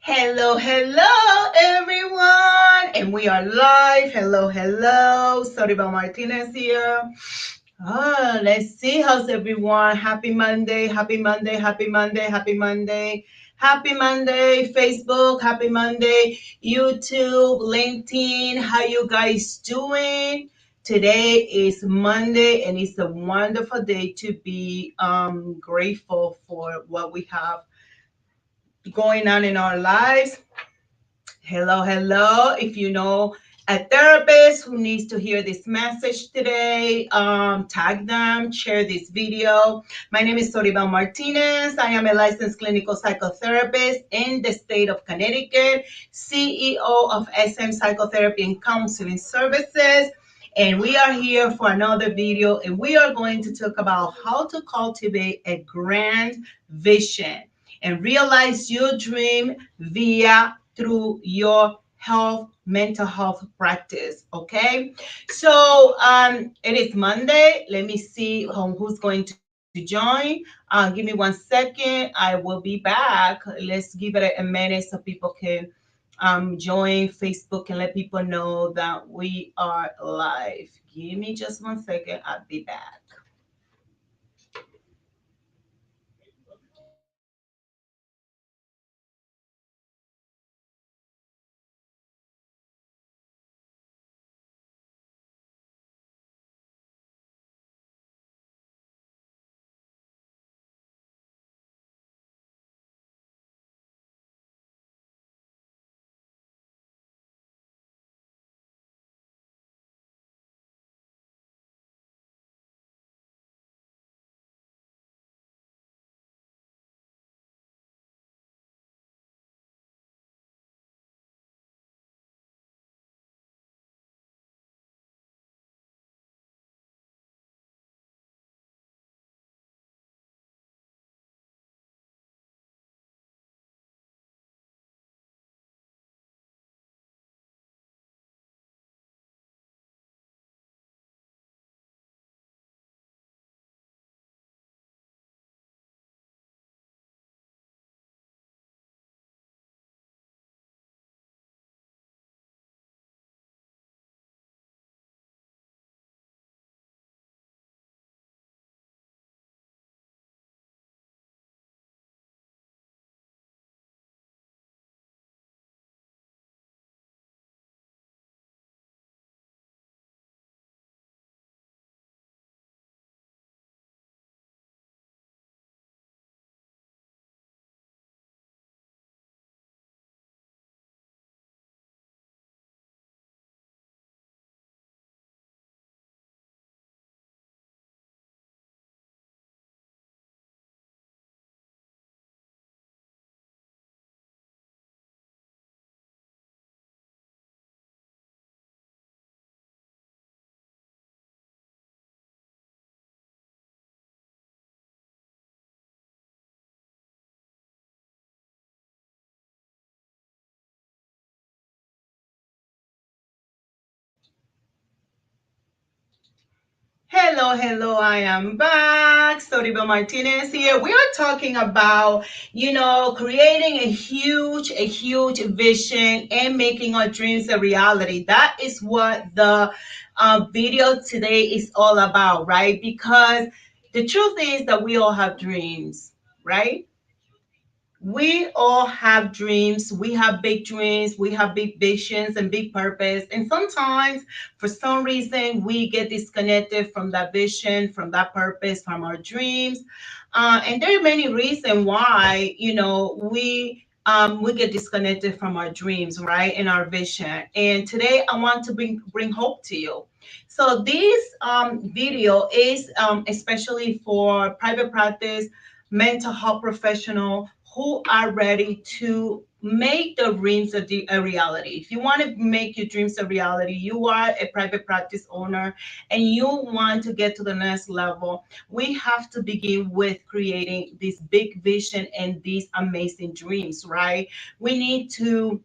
Hello, hello, everyone. And we are live. Hello, hello. Soribel Martínez here. Let's see. How's everyone? Happy Monday, happy Monday, happy Monday, happy Monday. Happy Monday, Facebook. Happy Monday, YouTube, LinkedIn. How you guys doing? Today is Monday, and it's a wonderful day to be grateful for what we have going on in our lives. Hello, hello. If you know a therapist who needs to hear this message today, tag them, share this video. My name is Soribel Martínez. I am a licensed clinical psychotherapist in the state of Connecticut, CEO of SM Psychotherapy and Counseling Services. And we are here for another video, and we are going to talk about how to cultivate a grand vision and realize your dream via through your mental health practice. Okay, so it is Monday. Let me see who's going to join. Give me 1 second. I will be back. Let's give it a minute so people can join Facebook and let people know that we are live. Give me just 1 second. I'll be back. Hello, hello, I am back. Soribel Martinez here. We are talking about, creating a huge vision and making our dreams a reality. That is what the video today is all about, right? Because the truth is that we all have dreams, right? We all have dreams. We have big dreams. We have big visions and big purpose. And sometimes, for some reason, we get disconnected from that vision, from that purpose, from our dreams. And there are many reasons why, we get disconnected from our dreams, right, and our vision. And today, I want to bring hope to you. So this video is especially for private practice, mental health professional who are ready to make the dreams a reality. If you want to make your dreams a reality, you are a private practice owner and you want to get to the next level, we have to begin with creating this big vision and these amazing dreams, right? We need to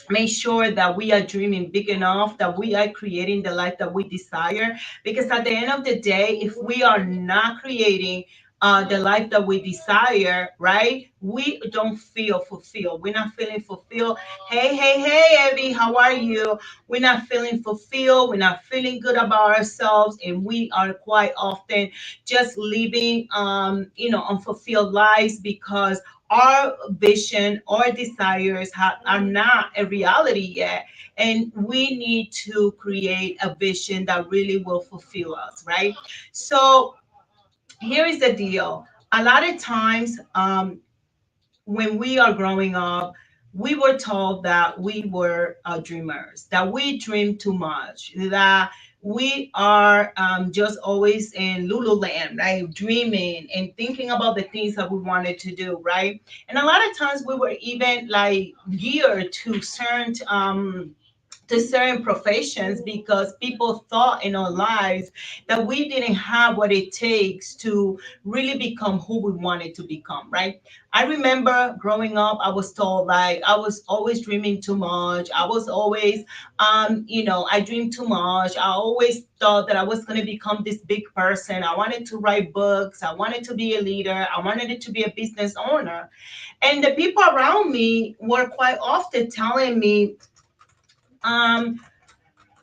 make sure that we are dreaming big enough, that we are creating the life that we desire. Because at the end of the day, if we are not creating the life that we desire, right? We don't feel fulfilled. We're not feeling fulfilled. Hey, Evie, how are you? We're not feeling fulfilled. We're not feeling good about ourselves, and we are quite often just living, unfulfilled lives because our vision, our desires are not a reality yet. And we need to create a vision that really will fulfill us, right? So here is the deal. A lot of times, when we are growing up, we were told that we were dreamers, that we dream too much, that we are just always in Lululand, right? Dreaming and thinking about the things that we wanted to do, right? And a lot of times we were even like geared to certain professions because people thought in our lives that we didn't have what it takes to really become who we wanted to become, right? I remember growing up, I was told like I was always dreaming too much. I was always, I dreamed too much. I always thought that I was going to become this big person. I wanted to write books. I wanted to be a leader. I wanted it to be a business owner. And the people around me were quite often telling me, um,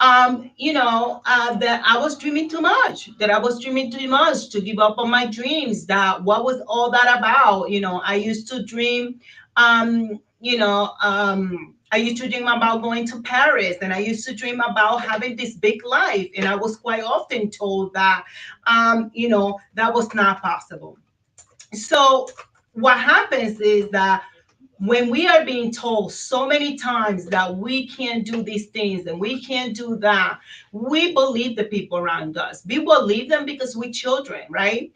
that I was dreaming too much, that I was dreaming too much to give up on my dreams, that what was all that about? I used to dream, I used to dream about going to Paris, and I used to dream about having this big life. And I was quite often told that, that was not possible. So what happens is that when we are being told so many times that we can't do these things and we can't do that, we believe the people around us. We believe them because we're children, right?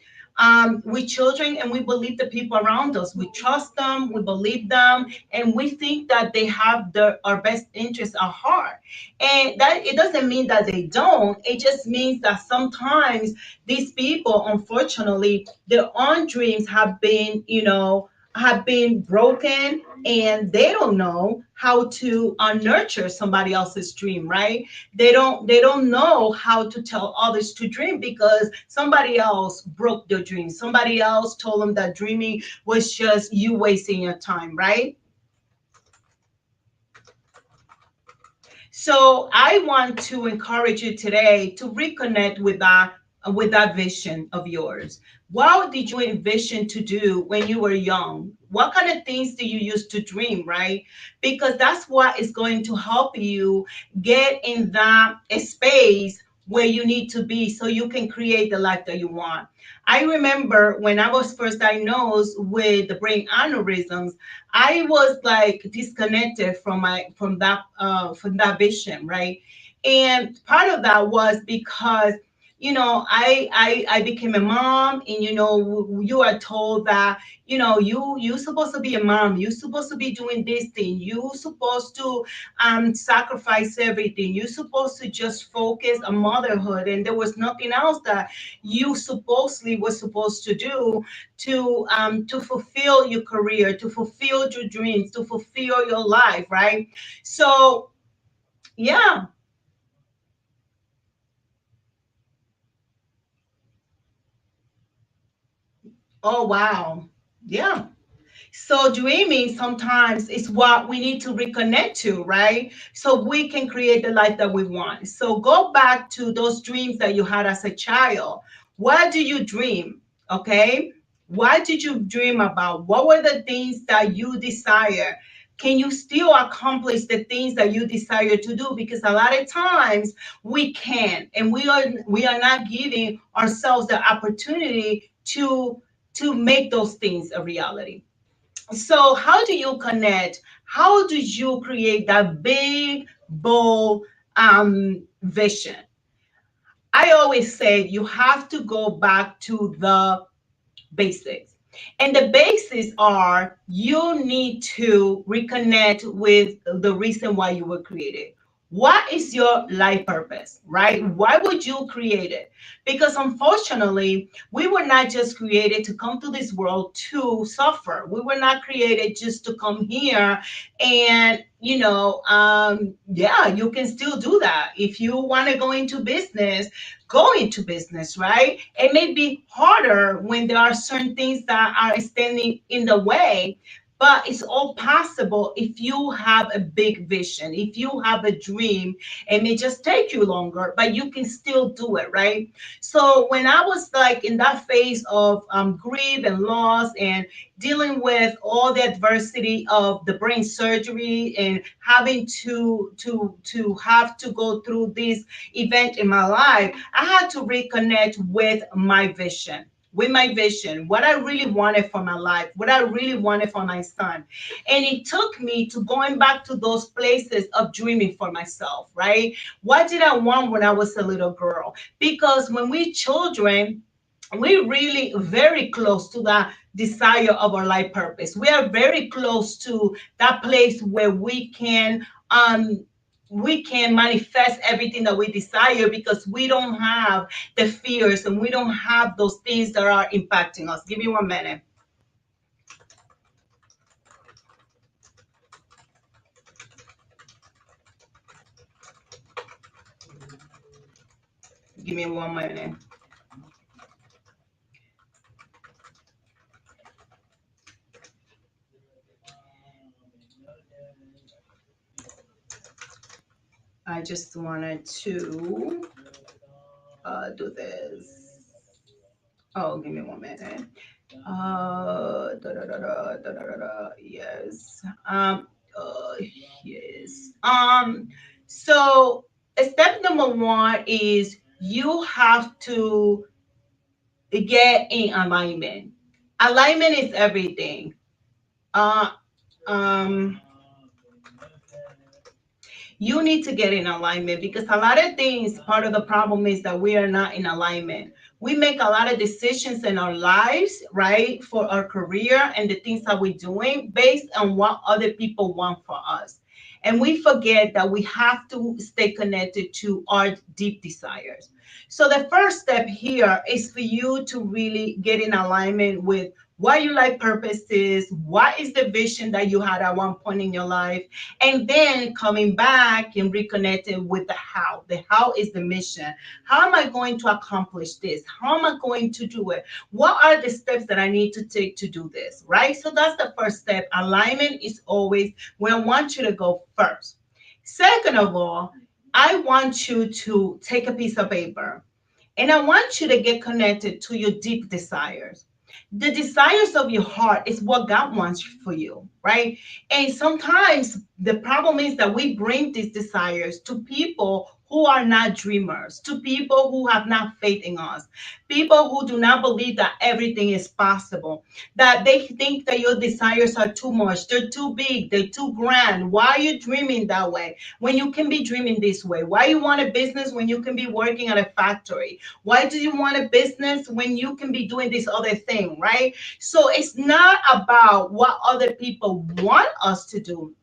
We're children and we believe the people around us. We trust them, we believe them, and we think that they have our best interests at heart. And that it doesn't mean that they don't. It just means that sometimes these people, unfortunately, their own dreams have been broken, and they don't know how to nurture somebody else's dream, right? They don't know how to tell others to dream because somebody else broke their dream. Somebody else told them that dreaming was just you wasting your time, right? So I want to encourage you today to reconnect with that vision of yours. What did you envision to do when you were young? What kind of things do you used to dream, right? Because that's what is going to help you get in that space where you need to be so you can create the life that you want. I remember when I was first diagnosed with the brain aneurysms, I was like disconnected from that vision, right? And part of that was because I became a mom, and you are told that you're supposed to be a mom, you're supposed to be doing this thing, you're supposed to sacrifice everything, you're supposed to just focus on motherhood, and there was nothing else that you supposedly was supposed to do to fulfill your career, to fulfill your dreams, to fulfill your life, right? So yeah. Oh wow. Yeah. So dreaming sometimes is what we need to reconnect to, right? So we can create the life that we want. So go back to those dreams that you had as a child. What do you dream? Okay. What did you dream about? What were the things that you desire? Can you still accomplish the things that you desire to do? Because a lot of times we can, and we are not giving ourselves the opportunity to make those things a reality. So how do you connect? How do you create that big, bold vision? I always say you have to go back to the basics. And the basics are you need to reconnect with the reason why you were created. What is your life purpose, right? Why would you create it? Because unfortunately, we were not just created to come to this world to suffer. We were not created just to come here and, yeah, you can still do that. If you want to go into business, go into business, right? It may be harder when there are certain things that are standing in the way, but it's all possible if you have a big vision, if you have a dream. It may just take you longer, but you can still do it, right? So when I was like in that phase of grief and loss and dealing with all the adversity of the brain surgery and having to have to go through this event in my life, I had to reconnect with my vision, what I really wanted for my life, what I really wanted for my son. And it took me to going back to those places of dreaming for myself, right? What did I want when I was a little girl? Because when we children, we really very close to that desire of our life purpose. We are very close to that place where we can manifest everything that we desire because we don't have the fears and we don't have those things that are impacting us. Give me 1 minute. Give me 1 minute. I just wanted to do this. Oh, give me 1 minute. Da, da, da, da, da, da, da, da. Yes. Yes. So step number one is you have to get in alignment. Alignment is everything. Uh, um, you need to get in alignment because a lot of things, part of the problem is that we are not in alignment. We make a lot of decisions in our lives, right, for our career and the things that we're doing based on what other people want for us. And we forget that we have to stay connected to our deep desires. So the first step here is for you to really get in alignment with what your life purpose is, what is the vision that you had at one point in your life, and then coming back and reconnecting with the how. The how is the mission. How am I going to accomplish this? How am I going to do it? What are the steps that I need to take to do this, right? So that's the first step. Alignment is always where I want you to go first. Second of all, I want you to take a piece of paper and I want you to get connected to your deep desires. The desires of your heart is what God wants for you, right? And sometimes the problem is that we bring these desires to people who are not dreamers, to people who have not faith in us, people who do not believe that everything is possible, that they think that your desires are too much, they're too big, they're too grand. Why are you dreaming that way when you can be dreaming this way? Why you want a business when you can be working at a factory? Why do you want a business when you can be doing this other thing, right? So it's not about what other people want us to do.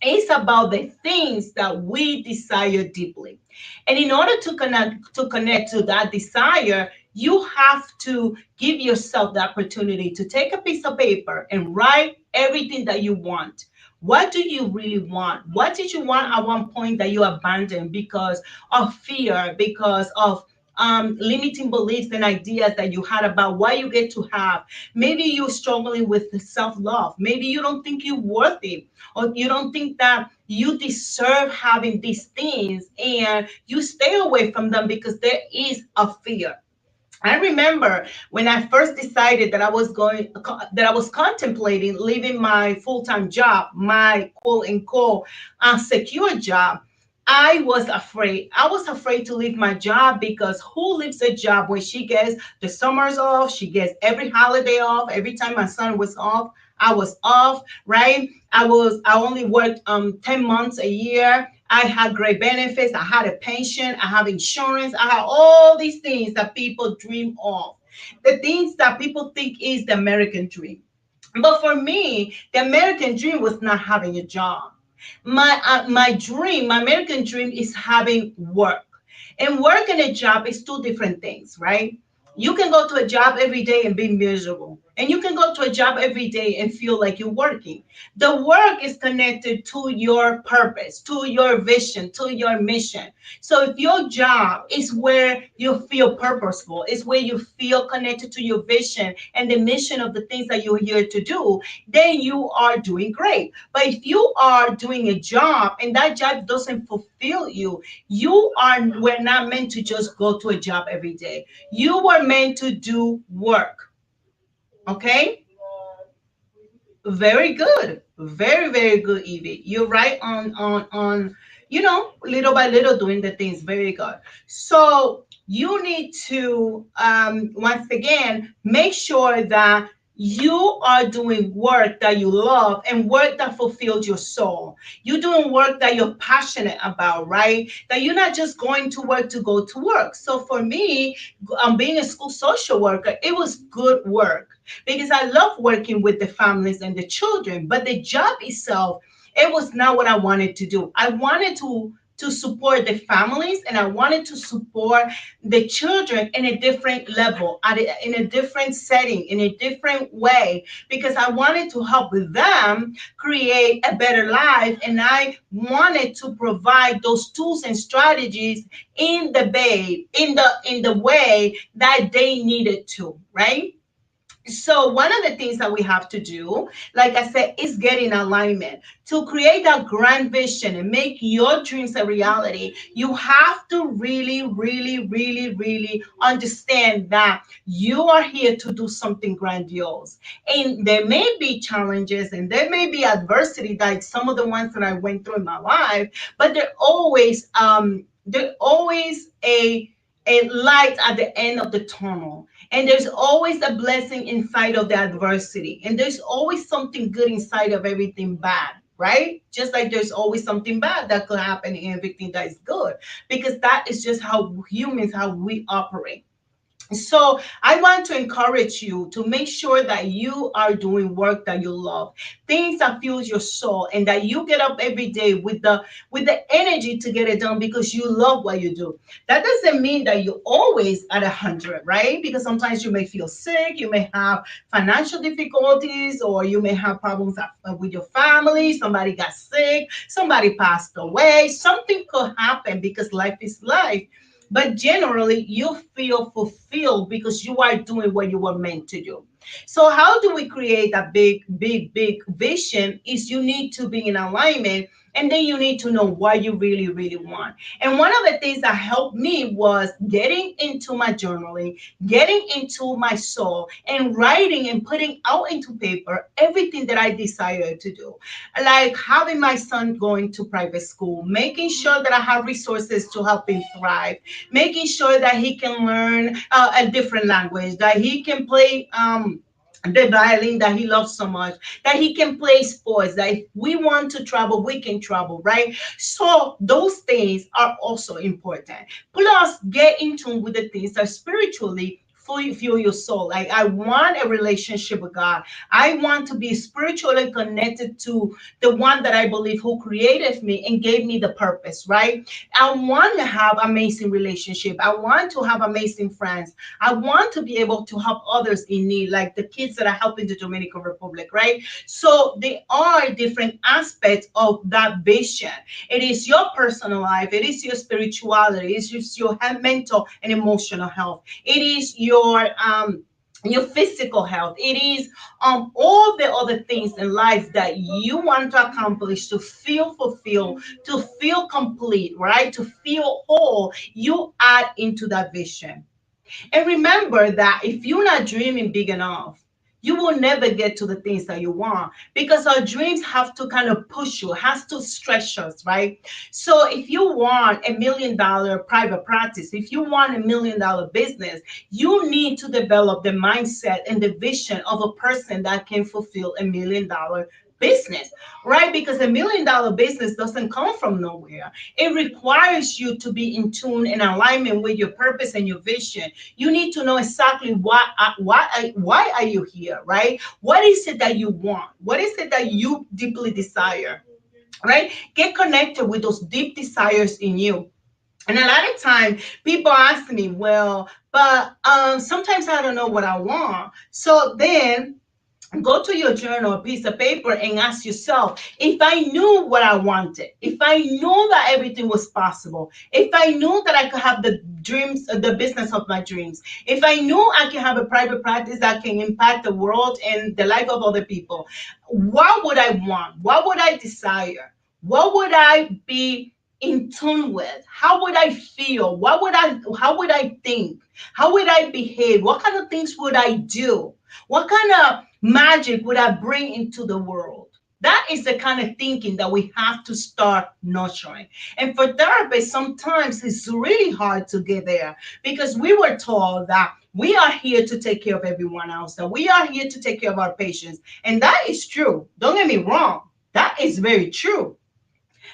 It's about the things that we desire deeply. And in order to connect to that desire, you have to give yourself the opportunity to take a piece of paper and write everything that you want. What do you really want? What did you want at one point that you abandoned because of fear, because of limiting beliefs and ideas that you had about what you get to have? Maybe you're struggling with self-love. Maybe you don't think you're worthy, or you don't think that you deserve having these things, and you stay away from them because there is a fear. I remember when I first decided that I was contemplating leaving my full-time job, my quote unquote secure job. I was afraid. I was afraid to leave my job because who leaves a job when she gets the summers off, she gets every holiday off, every time my son was off, I was off, right? I only worked 10 months a year. I had great benefits. I had a pension. I have insurance. I have all these things that people dream of. The things that people think is the American dream. But for me, the American dream was not having a job. My dream, my American dream is having work. And work and a job is two different things, right? You can go to a job every day and be miserable. And you can go to a job every day and feel like you're working. The work is connected to your purpose, to your vision, to your mission. So if your job is where you feel purposeful, is where you feel connected to your vision and the mission of the things that you're here to do, then you are doing great. But if you are doing a job and that job doesn't fulfill you, you are were not meant to just go to a job every day. You were meant to do work. Okay? Very good. Very, very good, Evie. You're right on, little by little doing the things. Very good. So you need to once again make sure that you are doing work that you love and work that fulfills your soul. You're doing work that you're passionate about, right? That you're not just going to work to go to work. So for me, being a school social worker, it was good work because I love working with the families and the children. But the job itself, it was not what I wanted to do. I wanted to support the families and I wanted to support the children in a different level, in a different setting, in a different way, because I wanted to help them create a better life. And I wanted to provide those tools and strategies in the way that they needed to, right? So one of the things that we have to do, like I said, is get in alignment to create that grand vision and make your dreams a reality. You have to really, really, really, really understand that you are here to do something grandiose. And there may be challenges and there may be adversity, like some of the ones that I went through in my life, but they're always a light at the end of the tunnel. And there's always a blessing inside of the adversity. And there's always something good inside of everything bad, right? Just like there's always something bad that could happen in everything that is good. Because that is just how humans, how we operate. So I want to encourage you to make sure that you are doing work that you love, things that fuels your soul, and that you get up every day with the energy to get it done because you love what you do. That doesn't mean that you're always at 100, right? Because sometimes you may feel sick, you may have financial difficulties, or you may have problems with your family. Somebody got sick, somebody passed away, something could happen because life is life. But generally, you feel fulfilled because you are doing what you were meant to do. So, how do we create a big, big, big vision? Is you need to be in alignment, and then you need to know what you really, really want. And one of the things that helped me was getting into my journaling, getting into my soul, and writing and putting out into paper everything that I desired to do, like having my son going to private school, making sure that I have resources to help him thrive, making sure that he can learn a different language, that he can play the violin that he loves so much, that he can play sports, that if we want to travel, we can travel, right? So those things are also important. Plus, get in tune with the things that spiritually fuel your soul. Like, I want a relationship with God. I want to be spiritually connected to the one that I believe who created me and gave me the purpose, right? I want to have amazing relationship. I want to have amazing friends. I want to be able to help others in need, like the kids that I help in the Dominican Republic, right? So there are different aspects of that vision. It is your personal life, it is your spirituality, it's just your mental and emotional health. It is your physical health. It is all the other things in life that you want to accomplish to feel fulfilled, to feel complete, right? To feel whole. You add into that vision. And remember that if you're not dreaming big enough, you will never get to the things that you want, because our dreams have to kind of push you, has to stretch us, right? So if you want $1 million private practice, if you want $1 million business, you need to develop the mindset and the vision of a person that can fulfill $1 million business, right? Because $1 million business doesn't come from nowhere. It requires you to be in tune and alignment with your purpose and your vision. You need to know exactly why are you here, right? What is it that you want? What is it that you deeply desire? right? Get connected with those deep desires in you. And a lot of time people ask me, well, but sometimes I don't know what I want. So then go to your journal, a piece of paper, and ask yourself, if I knew what I wanted, if I knew that everything was possible, if I knew that I could have the dreams, the business of my dreams, if I knew I can have a private practice that can impact the world and the life of other people, what would I want? What would I desire? What would I be in tune with? How would I feel? How would I think? How would I behave? What kind of things would I do? What kind of magic would I bring into the world? That is the kind of thinking that we have to start nurturing. And for therapists, sometimes it's really hard to get there because we were told that we are here to take care of everyone else, that we are here to take care of our patients. And that is true. Don't get me wrong. That is very true.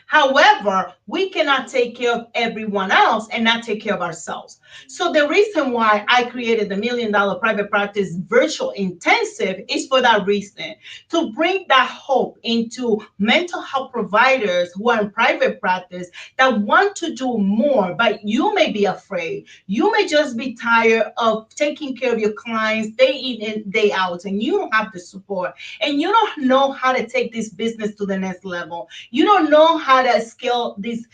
However, we cannot take care of everyone else and not take care of ourselves. So the reason why I created the $1 Million Private Practice Virtual Intensive is for that reason, to bring that hope into mental health providers who are in private practice that want to do more, but you may be afraid. You may just be tired of taking care of your clients day in and day out, and you don't have the support, and you don't know how to take this business to the next level. You don't know how to scale this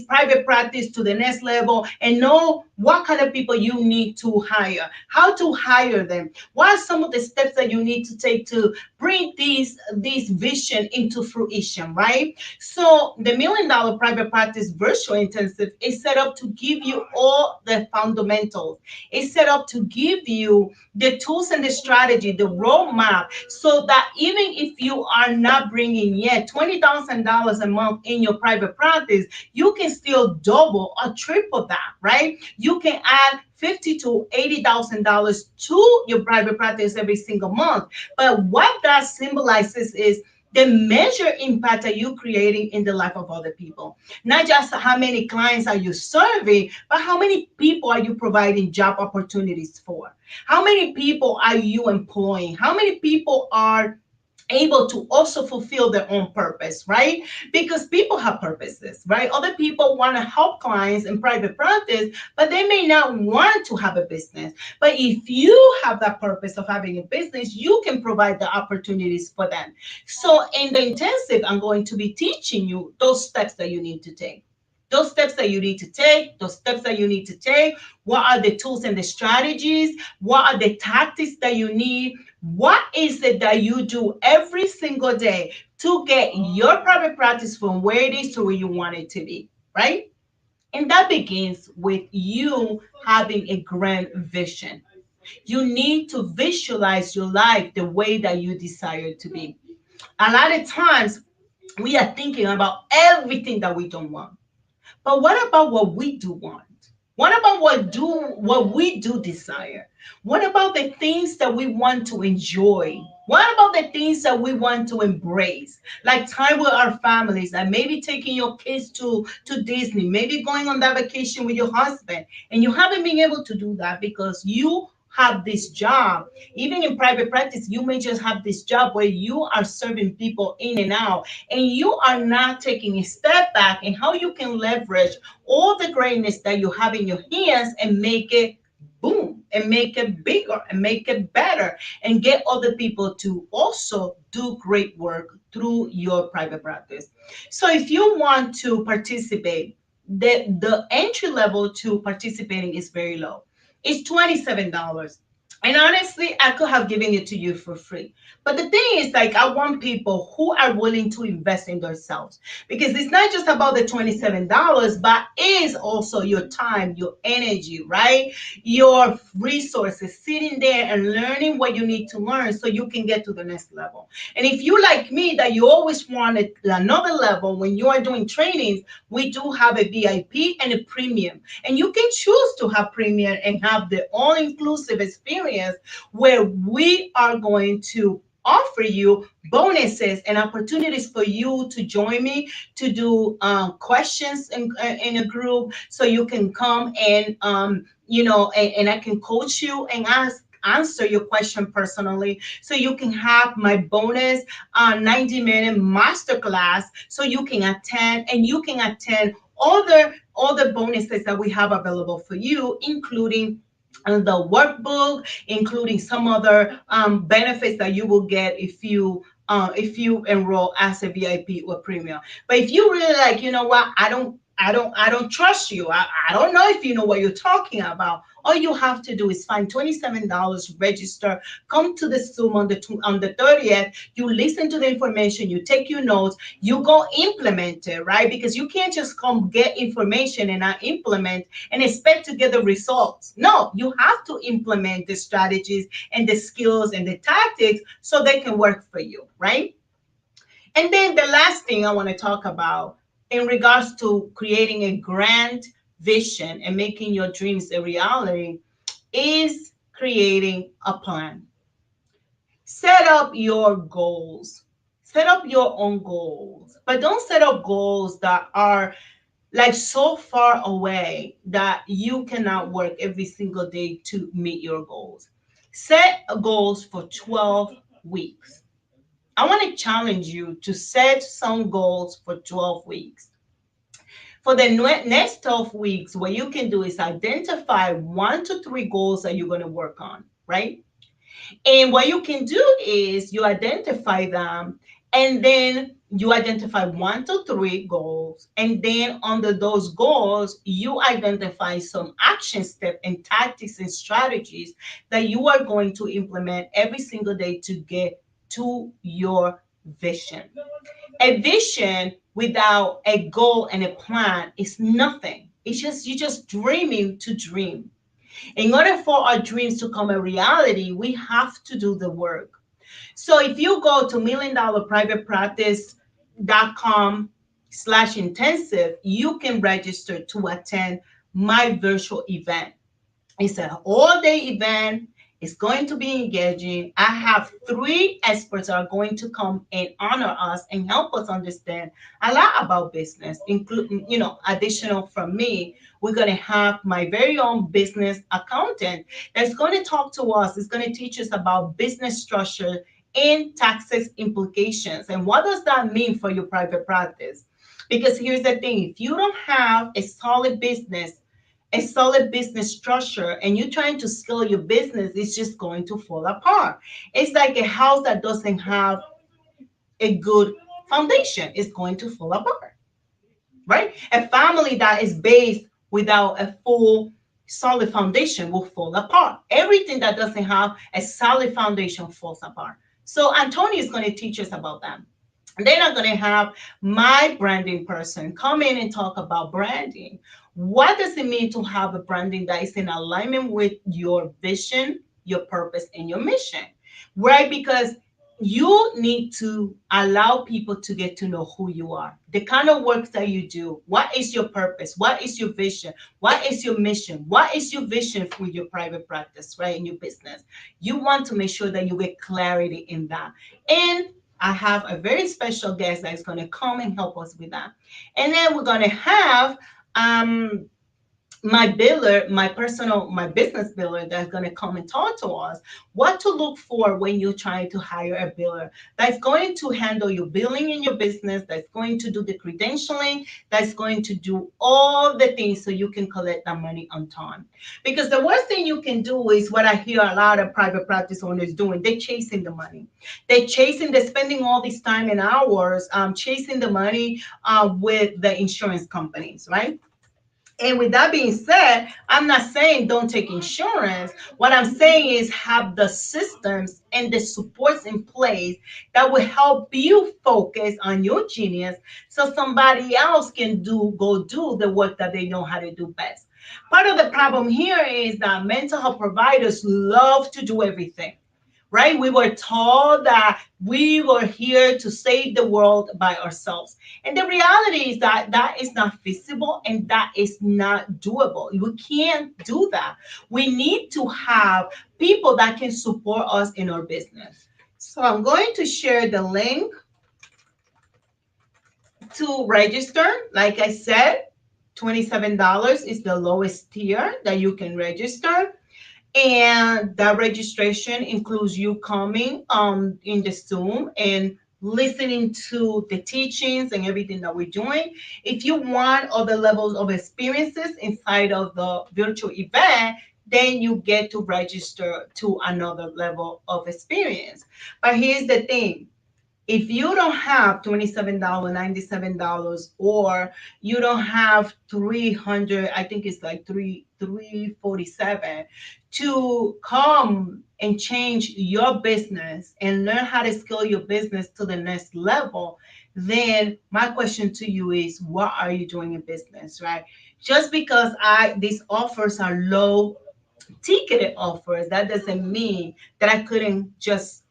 private practice to the next level and know what kind of people you need to hire, how to hire them, what are some of the steps that you need to take to bring this vision into fruition, right? So the $1 Million Private Practice Virtual Intensive is set up to give you all the fundamentals. It's set up to give you the tools and the strategy, the roadmap, so that even if you are not bringing yet $20,000 a month in your private practice, you can still double or triple that, right? You can add fifty to $80,000 to your private practice every single month. But what that symbolizes is the measure impact that you're creating in the life of other people. Not just how many clients are you serving, but how many people are you providing job opportunities for? How many people are you employing? How many people are able to also fulfill their own purpose, right? Because people have purposes, right? Other people want to help clients in private practice, but they may not want to have a business. But if you have that purpose of having a business, you can provide the opportunities for them. So in the intensive, I'm going to be teaching you those steps that you need to take. Those steps that you need to take, those steps that you need to take. What are the tools and the strategies? What are the tactics that you need? What is it that you do every single day to get your private practice from where it is to where you want it to be, right? And that begins with you having a grand vision. You need to visualize your life the way that you desire it to be. A lot of times we are thinking about everything that we don't want. But what about what we do want? What about what we do desire? What about the things that we want to enjoy? What about the things that we want to embrace? Like time with our families, and maybe taking your kids to Disney, maybe going on that vacation with your husband, and you haven't been able to do that because you have this job. Even in private practice, you may just have this job where you are serving people in and out, and you are not taking a step back and how you can leverage all the greatness that you have in your hands and make it boom and make it bigger and make it better and get other people to also do great work through your private practice. So if you want to participate, the entry level to participating is very low. It's $27. And honestly, I could have given it to you for free. But the thing is, like, I want people who are willing to invest in themselves, because it's not just about the $27, but is also your time, your energy, right? Your resources, sitting there and learning what you need to learn so you can get to the next level. And if you like me, that you always wanted another level when you are doing trainings, we do have a VIP and a premium. And you can choose to have premium and have the all-inclusive experience where we are going to offer you bonuses and opportunities for you to join me to do questions in a group, so you can come and and I can coach you and ask answer your question personally. So you can have my bonus 90-minute masterclass so you can attend, and you can attend all the bonuses that we have available for you, including the workbook, including some other benefits that you will get if you enroll as a VIP or premium. But if you really like, you know what, I don't trust you. I don't know if you know what you're talking about. All you have to do is find $27, register, come to the Zoom on the 30th. You listen to the information, you take your notes, you go implement it, right? Because you can't just come get information and not implement and expect to get the results. No, you have to implement the strategies and the skills and the tactics so they can work for you, right? And then the last thing I want to talk about in regards to creating a grand vision and making your dreams a reality is creating a plan. Set up your goals. Set up your own goals, but don't set up goals that are like so far away that you cannot work every single day to meet your goals. Set goals for 12 weeks. I want to challenge you to set some goals for 12 weeks. For the next 12 weeks, what you can do is identify 1 to 3 goals that you're going to work on, right? And what you can do is you identify them, and then you identify 1 to 3 goals. And then under those goals, you identify some action steps and tactics and strategies that you are going to implement every single day to get to your vision. A vision without a goal and a plan is nothing. It's just you're just dreaming to dream. In order for our dreams to come a reality, we have to do the work. So if you go to milliondollarprivatepractice.com/intensive, you can register to attend my virtual event. It's an all-day event. It's going to be engaging. I have 3 experts that are going to come and honor us and help us understand a lot about business, including, additional from me. We're going to have my very own business accountant that's going to talk to us. It's going to teach us about business structure and taxes implications. And what does that mean for your private practice? Because here's the thing, if you don't have a solid business structure and you're trying to scale your business, it's just going to fall apart. It's like a house that doesn't have a good foundation. It's going to fall apart, right? A family that is based without a full solid foundation will fall apart. Everything that doesn't have a solid foundation falls apart. So Antonio is going to teach us about that. Then I'm going to have my branding person come in and talk about branding. What does it mean to have a branding that is in alignment with your vision, your purpose, and your mission? Right? Because you need to allow people to get to know who you are, the kind of work that you do. What is your purpose? What is your vision? What is your mission? What is your vision for your private practice, right? In your business. You want to make sure that you get clarity in that. And I have a very special guest that is going to come and help us with that. And then we're going to have um, my biller, my business biller that's going to come and talk to us what to look for when you're trying to hire a biller that's going to handle your billing in your business, that's going to do the credentialing, that's going to do all the things so you can collect that money on time. Because the worst thing you can do is what I hear a lot of private practice owners doing. They're chasing the money. They're spending all this time and hours chasing the money with the insurance companies, right? And with that being said, I'm not saying don't take insurance. What I'm saying is have the systems and the supports in place that will help you focus on your genius so somebody else can go do the work that they know how to do best. Part of the problem here is that mental health providers love to do everything, right? We were told that we were here to save the world by ourselves. And the reality is that that is not feasible and that is not doable. We can't do that. We need to have people that can support us in our business. So I'm going to share the link to register. Like I said, $27 is the lowest tier that you can register. And that registration includes you coming in the Zoom and listening to the teachings and everything that we're doing. If you want other levels of experiences inside of the virtual event, then you get to register to another level of experience. But here's the thing, if you don't have $27, $97, or you don't have 300, I think it's like 347, to come and change your business and learn how to scale your business to the next level, then my question to you is, what are you doing in business, right? Just because I these offers are low ticketed offers, that doesn't mean that I couldn't just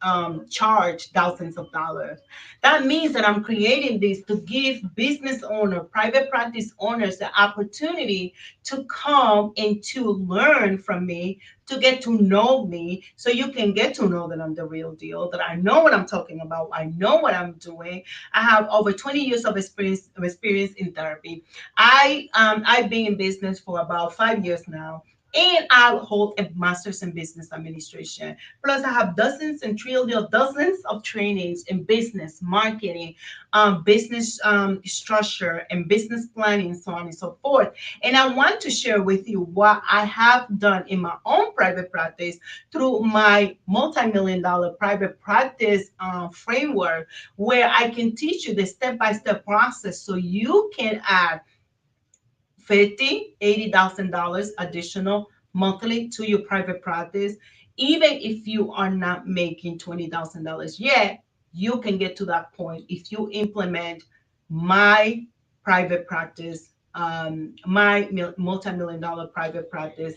charge thousands of dollars. That means that I'm creating this to give business owner, private practice owners, the opportunity to come and to learn from me, to get to know me, so you can get to know that I'm the real deal, that I know what I'm talking about, I know what I'm doing. I have over 20 years of experience in therapy. I've been in business for about 5 years now, and I hold a master's in business administration. Plus, I have dozens of trainings in business, marketing, business structure, and business planning, so on and so forth. And I want to share with you what I have done in my own private practice through my multi-million dollar private practice framework, where I can teach you the step-by-step process so you can add 50, $80,000 additional monthly to your private practice. Even if you are not making $20,000 yet, you can get to that point if you implement my private practice, my multi-million dollar private practice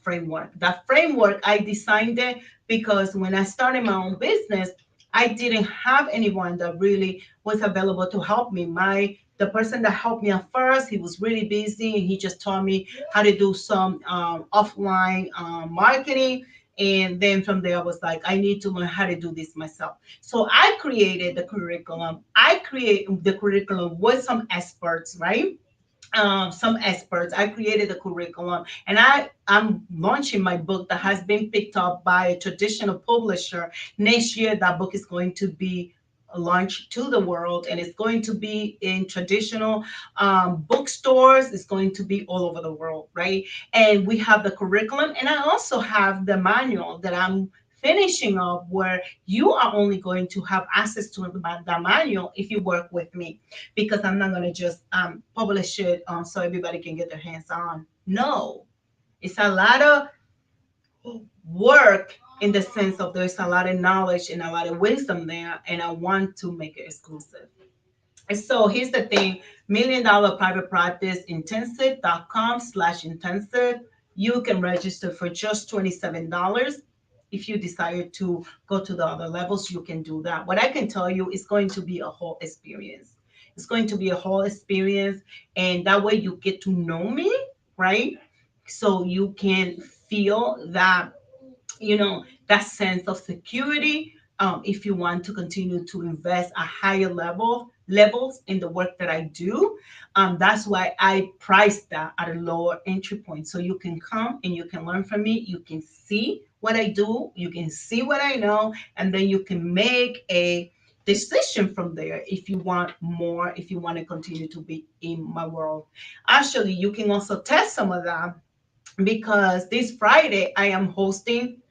framework. That framework, I designed it because when I started my own business, I didn't have anyone that really was available to help me. The person that helped me at first, he was really busy, and he just taught me how to do some offline marketing. And then from there, I was like, I need to learn how to do this myself. So I created the curriculum. I create the curriculum with some experts, right? Some experts. I created a curriculum, and I'm launching my book that has been picked up by a traditional publisher. Next year, that book is going to be launched to the world, and it's going to be in traditional bookstores. It's going to be all over the world, right? And we have the curriculum, and I also have the manual that I'm finishing up, where you are only going to have access to the manual if you work with me, because I'm not going to just publish it so everybody can get their hands on. No, it's a lot of work, in the sense of there's a lot of knowledge and a lot of wisdom there, and I want to make it exclusive. And so here's the thing, million dollar private practice intensive.com/intensive. You can register for just $27. If you desire to go to the other levels, you can do that. What I can tell you is going to be a whole experience. It's going to be a whole experience. And that way you get to know me, right? So you can feel that, that sense of security, if you want to continue to invest at higher levels in the work that I do. That's why I priced that at a lower entry point, so you can come and you can learn from me, you can see what I do, you can see what I know, and then you can make a decision from there if you want more, if you want to continue to be in my world. Actually, you can also test some of that, because this Friday I am hosting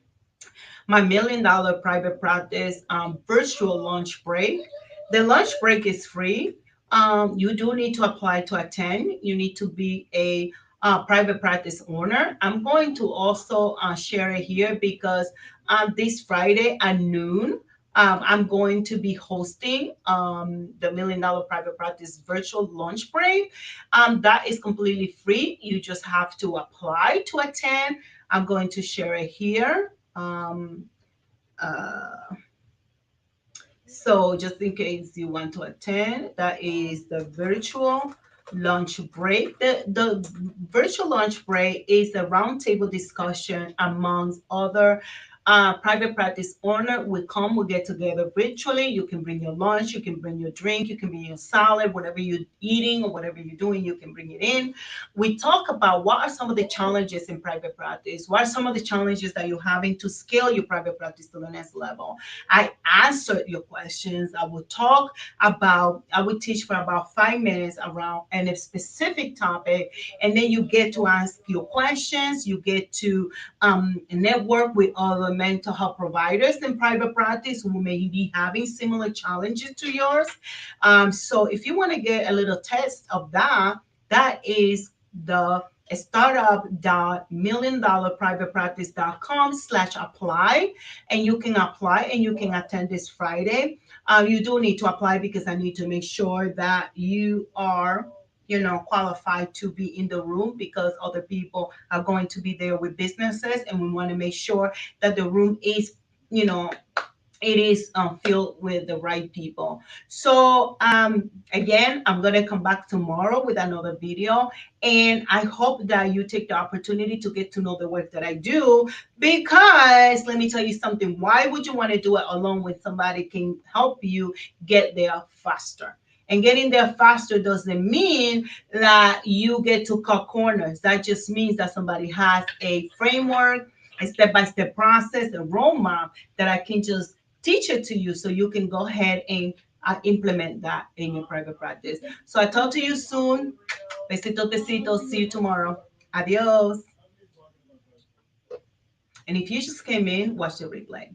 my million dollar private practice virtual lunch break. The lunch break is free. You do need to apply to attend. You need to be a private practice owner. I'm going to also share it here, because this Friday at noon, I'm going to be hosting the million dollar private practice virtual lunch break. That is completely free. You just have to apply to attend. I'm going to share it here. Uh, so just in case you want to attend, that is the virtual lunch break. The virtual lunch break is a roundtable discussion amongst other Private practice owner will come, we get together virtually. You can bring your lunch, you can bring your drink, you can bring your salad, whatever you're eating or whatever you're doing, you can bring it in. We talk about what are some of the challenges in private practice, what are some of the challenges that you're having to scale your private practice to the next level. I answer your questions. I would teach for about 5 minutes around a specific topic, and then you get to ask your questions, you get to network with other mental health providers in private practice who may be having similar challenges to yours. So if you want to get a little test of that, that is the startup.milliondollarprivatepractice.com/apply, and you can apply and you can attend this Friday. You do need to apply because I need to make sure that you are, qualified to be in the room, because other people are going to be there with businesses, and we want to make sure that the room is, you know, it is filled with the right people. So again, I'm going to come back tomorrow with another video, and I hope that you take the opportunity to get to know the work that I do, because let me tell you something. Why would you want to do it alone when somebody can help you get there faster? And getting there faster doesn't mean that you get to cut corners. That just means that somebody has a framework, a step-by-step process, a roadmap that I can just teach it to you so you can go ahead and implement that in your private practice. So I talk to you soon. Besitos, besitos. See you tomorrow. Adios. And if you just came in, watch the replay.